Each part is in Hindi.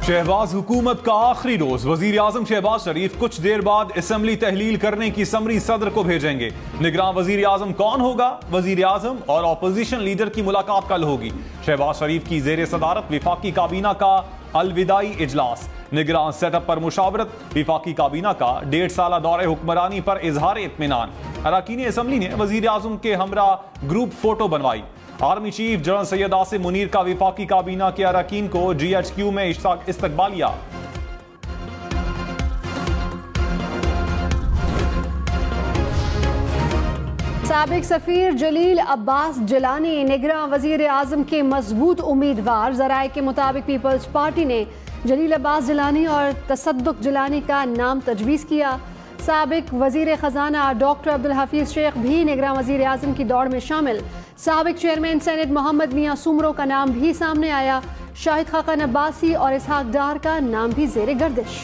शहबाज हुकूमत का आखिरी रोज। वजीर आजम शहबाज शरीफ कुछ देर बाद असेंबली तहलील करने की समरी सदर को भेजेंगे। निगरान वजीर आजम कौन होगा? वजीर आजम और अपोजिशन लीडर की मुलाकात कल होगी। शहबाज शरीफ की जेर सदारत विफाकी काबीना का अलविदाई इजलास। निगरान सेटअप पर मुशावरत। विफाकी काबीना का 1.5 साला दौरे हुक्मरानी पर इजहार इत्मीनान। अरकान असेंबली ने वजीर आजम के हमरा ग्रुप फोटो बनवाई। Army chief general Syed Asim Munir का विफाकी काबीना के अरकान को GHQ में इस्तकबालिया। साबिक सफीर जलील अब्बास जिलानी निगरान वजीर आजम के मजबूत उम्मीदवार। जराये के मुताबिक पीपल्स पार्टी ने जलील अब्बास जिलानी और तसद्दुक जिलानी का नाम तजवीज़ किया। साबिक वजीर खजाना डॉक्टर अब्दुल हफीज शेख भी निगरान वजीर आजम की दौड़ में शामिल। साबिक चेयरमैन सेनेट मोहम्मद मियां सुमरो का नाम भी सामने आया। शाहिद खाकन अब्बासी और इसहाक डार का नाम भी जेरे गर्दिश।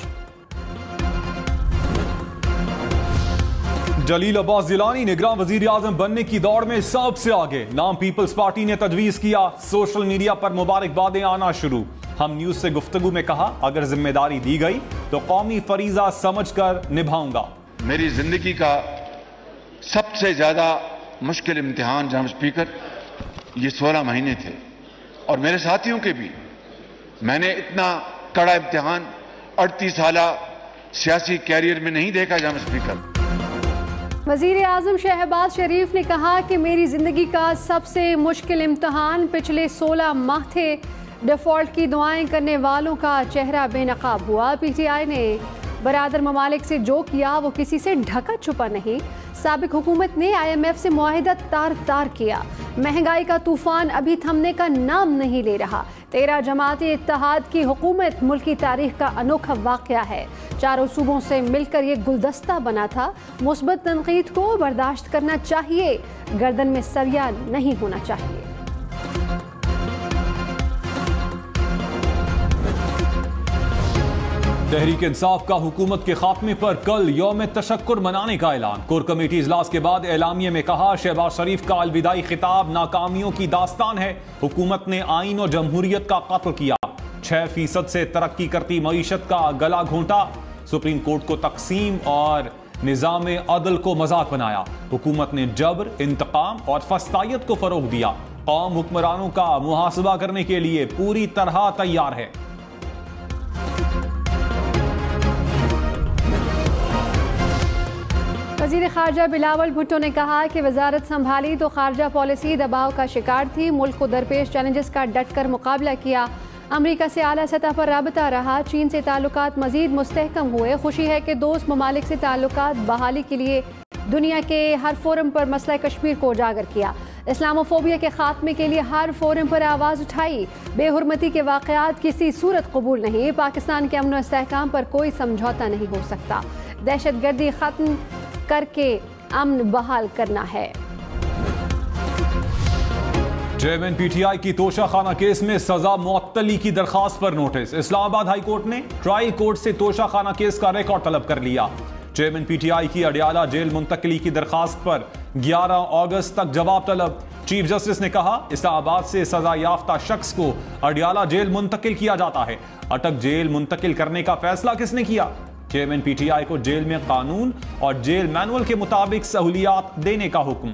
जलील अब्बास जिलानी निगरान वजीर आजम बनने की दौड़ में सबसे आगे। नाम पीपल्स पार्टी ने तजवीज किया। सोशल मीडिया पर मुबारकबादें आना शुरू। हम न्यूज से गुफ्तगू में कहा, अगर जिम्मेदारी दी गई तो कौमी फरीजा समझकर निभाऊंगा। मेरी जिंदगी का सबसे ज्यादा मुश्किल इम्तिहान जनाब स्पीकर ये 16 महीने थे और मेरे साथियों के भी। मैंने इतना कड़ा इम्तिहान 38 साला सियासी कैरियर में नहीं देखा जनाब स्पीकर। वजीर आजम शहबाज शरीफ ने कहा कि मेरी जिंदगी का सबसे मुश्किल इम्तिहान पिछले 16 माह थे। डिफॉल्ट की दुआएं करने वालों का चेहरा बेनकाब हुआ। PTI ने बरादर ममालिक से जो किया वो किसी से ढका छुपा नहीं। साबिक हुकूमत ने IMF से मुआहिदा तार तार किया। महंगाई का तूफान अभी थमने का नाम नहीं ले रहा। 13 जमाती इत्तेहाद की हुकूमत मुल्क की तारीख का अनोखा वाक़या है। चारों सूबों से मिलकर ये गुलदस्ता बना था। मुस्बत तनकीद को बर्दाश्त करना चाहिए, गर्दन में सरिया नहीं होना चाहिए। तहरीक इंसाफ का हुकूमत के खात्मे पर कल यौम तशक्कुर मनाने का ऐलान। कोर कमेटी इजलास के बाद एलामिये में कहा, शहबाज शरीफ का अलविदाई खिताब नाकामियों की दास्तान है। हुकूमत ने आइन और जमहूरियत का कत्ल किया। 6% से तरक्की करती मईशत का गला घोंटा। सुप्रीम कोर्ट को तकसीम और निजाम अदल को मजाक बनाया। हुकूमत ने जबर, इंतकाम और फस्तायत को फरोग दिया। कौम हुक्मरानों का मुहासबा करने के लिए पूरी तरह तैयार है। वज़ीर ख़ारजा बिलावल भुट्टो ने कहा कि वजारत संभाली तो ख़ारजा पॉलिसी दबाव का शिकार थी। मुल्क को दरपेश चैलेंजेस का डट कर मुकाबला किया। अमरीका से आला सतह पर राबता रहा। चीन से ताल्लुकात मजीद मुस्तहकम हुए। खुशी है कि दोस्त ममालिक से ताल्लुकात बहाली के लिए दुनिया के हर फोरम पर मसला कश्मीर को उजागर किया। इस्लामोफोबिया के खात्मे के लिए हर फोरम पर आवाज़ उठाई। बेहुरमती के वाक़यात किसी सूरत कबूल नहीं। पाकिस्तान के अमन व इस्तेहकाम पर कोई समझौता नहीं हो सकता। दहशतगर्दी खत्म करके अमन बहाल करना है। चेयरमैन PTI की तोशाखाना केस में सजा मुअत्तली की दरखास्त पर नोटिस। इस्लामाबाद हाई कोर्ट ने ट्रायल कोर्ट से तोशाखाना केस का रिकॉर्ड तलब कर लिया। चेयरमैन PTI की अडियाला जेल मुंतकली की दरखास्त पर 11 अगस्त तक जवाब तलब। चीफ जस्टिस ने कहा, इस्लामाबाद से सजा याफ्ता शख्स को अडियाला जेल मुंतकिल किया जाता है। अटक जेल मुंतकिल करने का फैसला किसने किया? चेयरमैन PTI को जेल में कानून और जेल मैनुअल के मुताबिक सहूलियात देने का हुक्म।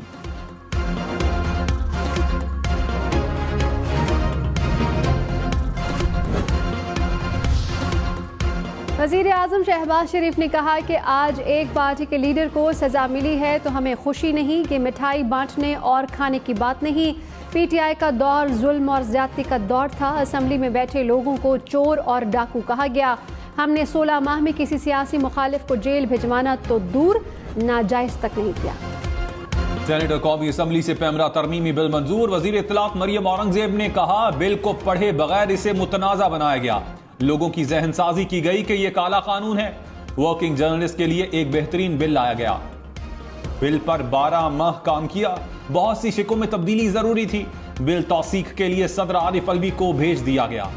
वज़ीर आज़म शहबाज शरीफ ने कहा कि आज एक पार्टी के लीडर को सजा मिली है तो हमें खुशी नहीं कि मिठाई बांटने और खाने की बात नहीं। PTI का दौर जुल्म और ज्यादती का दौर था। असेंबली में बैठे लोगों को चोर और डाकू कहा गया। हमने 16 माह में किसी सियासी मुखालिफ को जेल भिजवाना तो दूर, नाजायज तक नहीं किया। सेनेटर कौमी असम्बली से पैमरा तरमीमी बिल मंजूर। वजीर इत्तलात मरियम औरंगजेब ने कहा, बिल को पढ़े बगैर इसे मुतनाज़ा बनाया गया। लोगों की जहन साजी की गई कि यह काला कानून है। वर्किंग जर्नलिस्ट के लिए एक बेहतरीन बिल लाया गया। बिल पर 12 माह काम किया। बहुत सी शिकों में तब्दीली जरूरी थी। बिल तौसीक के लिए सदर आरिफ अलवी को भेज दिया गया।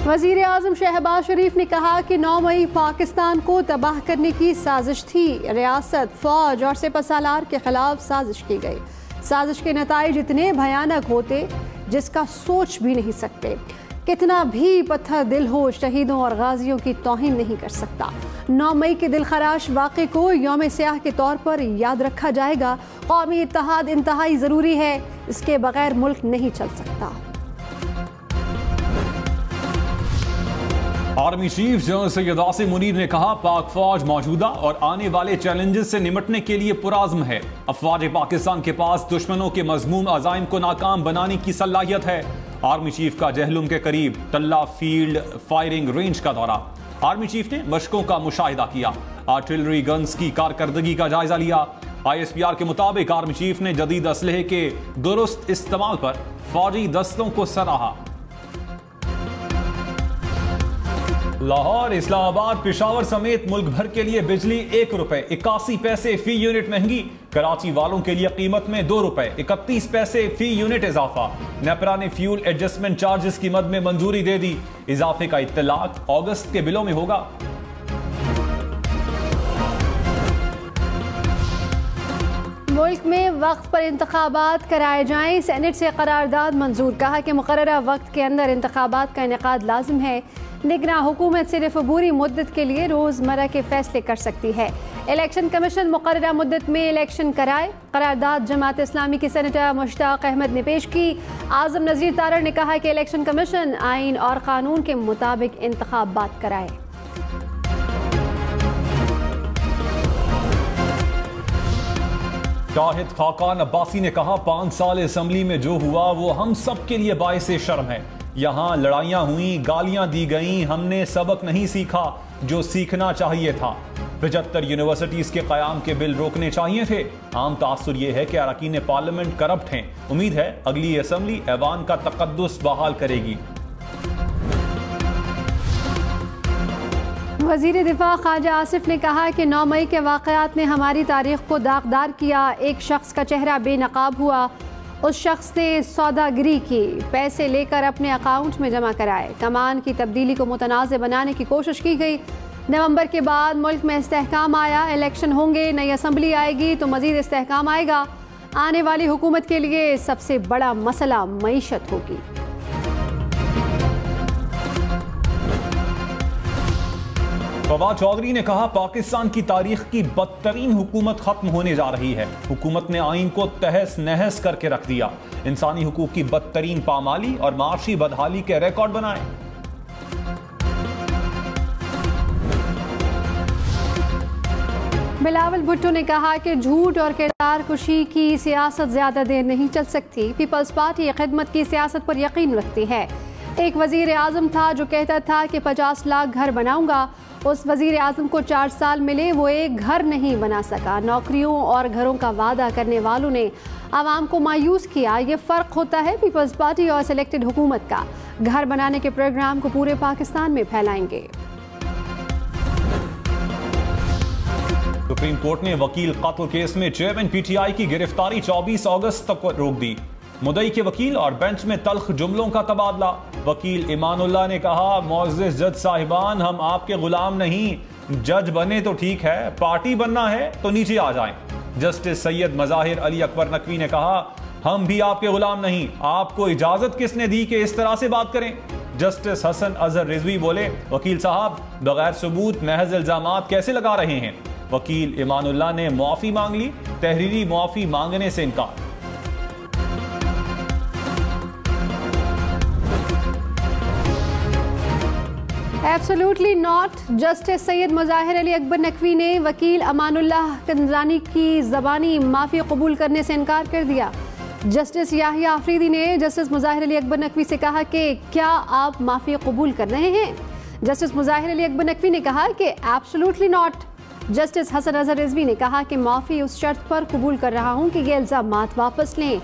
वज़ीर आज़म शहबाज शरीफ ने कहा कि 9 मई पाकिस्तान को तबाह करने की साजिश थी। रियासत, फौज और सिपहसालार के खिलाफ साजिश की गई। साजिश के नताइज इतने भयानक होते जिसका सोच भी नहीं सकते। कितना भी पत्थर दिल हो, शहीदों और गाजियों की तौहीन नहीं कर सकता। 9 मई के दिलखराश वाक़े को यौम स्याह के तौर पर याद रखा जाएगा। कौमी इत्तेहाद इंतहाई ज़रूरी है, इसके बगैर मुल्क नहीं चल सकता। Army chief general Syed Asim Munir ने कहा, पाक फौज मौजूदा और आने वाले चैलेंजेस से निपटने के लिए पुराज़्म है। अफवाज पाकिस्तान के पास दुश्मनों के मज़मूम अज़ाइम को नाकाम बनाने की सलाहियत है। आर्मी चीफ का जहलुम के करीब टल्ला फील्ड फायरिंग रेंज का दौरा। आर्मी चीफ ने मशकों का मुशाहिदा किया, आर्टिलरी गन्स की कारकर्दगी का जायजा लिया। ISPR के मुताबिक आर्मी चीफ ने जदीद असलहे के दुरुस्त इस्तेमाल पर फौजी दस्तों को सराहा। लाहौर, इस्लामाबाद, पेशावर समेत मुल्क भर के लिए बिजली 1 रुपए 81 पैसे फी यूनिट महंगी। कराची वालों के लिए कीमत में 2 रुपए 31 पैसे फी यूनिट इजाफा। नेपरा ने फ्यूल एडजस्टमेंट चार्जेस की मद में मंजूरी दे दी। इजाफे का इत्तलाक अगस्त के बिलों में होगा। मुल्क में वक्त पर इंतखाबात कराए जाएं, सेनेट से करारदाद मंजूर। कहा कि मुकर्ररा वक्त के अंदर इंतखाबात का इनेकाद लाजिम है। निगरां हुकूमत सिर्फ अबूरी मुद्दत के लिए रोज़मर्रा के फैसले कर सकती है। इलेक्शन कमीशन मुकर्ररा मुद्दत में इलेक्शन कराए। करारदाद जमात इस्लामी के सेनेटर मुश्ताक अहमद ने पेश की। आज़म नज़ीर तारड़ ने कहा कि इलेक्शन कमीशन आइन और कानून के मुताबिक इंतखाबात कराए। शाहिद खाकान अब्बासी ने कहा, 5 साल असम्बली में जो हुआ वो हम सब के लिए बाइसे शर्म है। यहाँ लड़ाइयाँ हुई, गालियाँ दी गईं, हमने सबक नहीं सीखा जो सीखना चाहिए था। 75 यूनिवर्सिटीज़ के क़याम के बिल रोकने चाहिए थे। आम तासुर ये है कि अरकान पार्लियामेंट करप्ट हैं। उम्मीद है अगली असम्बली ऐवान का तक़द्दुस बहाल करेगी। वज़ीर दिफा ख्वाजा आसिफ ने कहा कि 9 मई के वाक़यात ने हमारी तारीख को दागदार किया। एक शख्स का चेहरा बेनकाब हुआ, उस शख्स ने सौदागरी की, पैसे लेकर अपने अकाउंट में जमा कराए। कमान की तब्दीली को मुतनाज़ बनाने की कोशिश की गई। नवंबर के बाद मुल्क में इस्तेहकाम आया, इलेक्शन होंगे, नई असम्बली आएगी तो मज़ीद इस्तेहकाम आएगा। आने वाली हुकूमत के लिए सबसे बड़ा मसला मईशत होगी। फवाद चौधरी ने कहा, पाकिस्तान की तारीख की बदतरीन हुकूमत खत्म होने जा रही है। हुकूमत ने आइन को तहस नहस करके रख दिया। इंसानी हुकूक की बदतरीन पामाली और माशी बदहाली के रिकॉर्ड बनाए। बिलावल भुट्टो ने कहा कि झूठ और किरदार कुशी की सियासत ज्यादा देर नहीं चल सकती। पीपल्स पार्टी खिदमत की सियासत पर यकीन रखती है। एक वजीर आजम था जो कहता था कि 50 लाख घर बनाऊंगा। उस वजीर आजम को 4 साल मिले, वो एक घर नहीं बना सका। नौकरियों और घरों का वादा करने वालों ने आवाम को मायूस किया। ये फ़र्क होता है पीपल्स पार्टी और सिलेक्टेड हुकूमत का। घर बनाने के प्रोग्राम को पूरे पाकिस्तान में फैलाएंगे। सुप्रीम कोर्ट ने वकील कत्ल केस में चेयरमैन PTI की गिरफ्तारी 24 अगस्त तक रोक दी। मुद्दई के वकील और बेंच में तल्ख जुमलों का तबादला। वकील ईमानुल्लाह ने कहा, मुअज़्ज़िज़ जज साहिबान, हम आपके गुलाम नहीं। जज बने तो ठीक है, पार्टी बनना है तो नीचे आ जाएं। जस्टिस सैयद मज़ाहिर अली अकबर नकवी ने कहा, हम भी आपके गुलाम नहीं। आपको इजाजत किसने दी कि इस तरह से बात करें? जस्टिस हसन अजहर रिजवी बोले, वकील साहब, बगैर सबूत महज इल्जामात कैसे लगा रहे हैं? वकील ईमानुल्लाह ने मुआफ़ी मांग ली, तहरीरी मुआफ़ी मांगने से इनकार। Absolutely not. Justice Syed Mazahar Ali Akbar Naqvi ने वकील अमानुल्लाह कंजरानी की ज़बानी माफ़ी कबूल करने से इनकार कर दिया। जस्टिस याहिया आफरीदी ने जस्टिस मुज़ाहिर अली अकबर नकवी से कहा कि क्या आप माफ़ी कबूल कर रहे हैं? जस्टिस मुज़ाहिर अली अकबर नकवी ने कहा कि absolutely not. Justice Hasan Azhar Rizvi ने कहा कि माफ़ी उस शर्त पर कबूल कर रहा हूँ कि ये इल्ज़ामात वापस लें।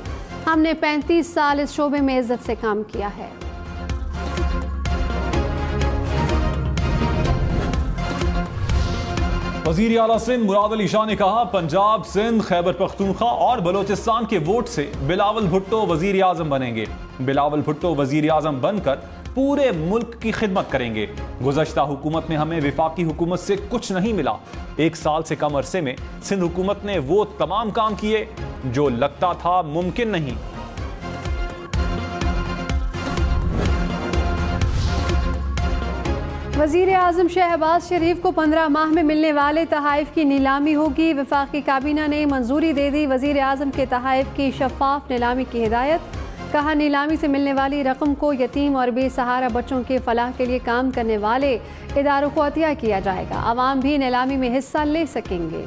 हमने 35 साल इस शोबे में इज्जत से काम किया है। वज़ीर आला सिंध मुराद अली शाह ने कहा, पंजाब, सिंध, खैबर पख्तूनख्वा और बलोचिस्तान के वोट से बिलावल भुट्टो वज़ीर आज़म बनेंगे। बिलावल भुट्टो वज़ीर आज़म बनकर पूरे मुल्क की खिदमत करेंगे। गुज़श्ता हुकूमत में हमें विफाकी हुकूमत से कुछ नहीं मिला। 1 साल से कम अरसे में सिंध हुकूमत ने वो तमाम काम किए जो लगता था मुमकिन नहीं। वज़ीर आज़म शहबाज शरीफ को 15 माह में मिलने वाले तहाइफ की नीलामी होगी। वफाकी काबीना ने मंजूरी दे दी वज़ीर आज़म के तहाइफ की शफाफ नीलामी की हिदायत। कहा नीलामी से मिलने वाली रकम को यतीम और बेसहारा बच्चों के फलाह के लिए काम करने वाले इदारों को अतिया किया जाएगा। आवाम भी नीलामी में हिस्सा ले सकेंगे।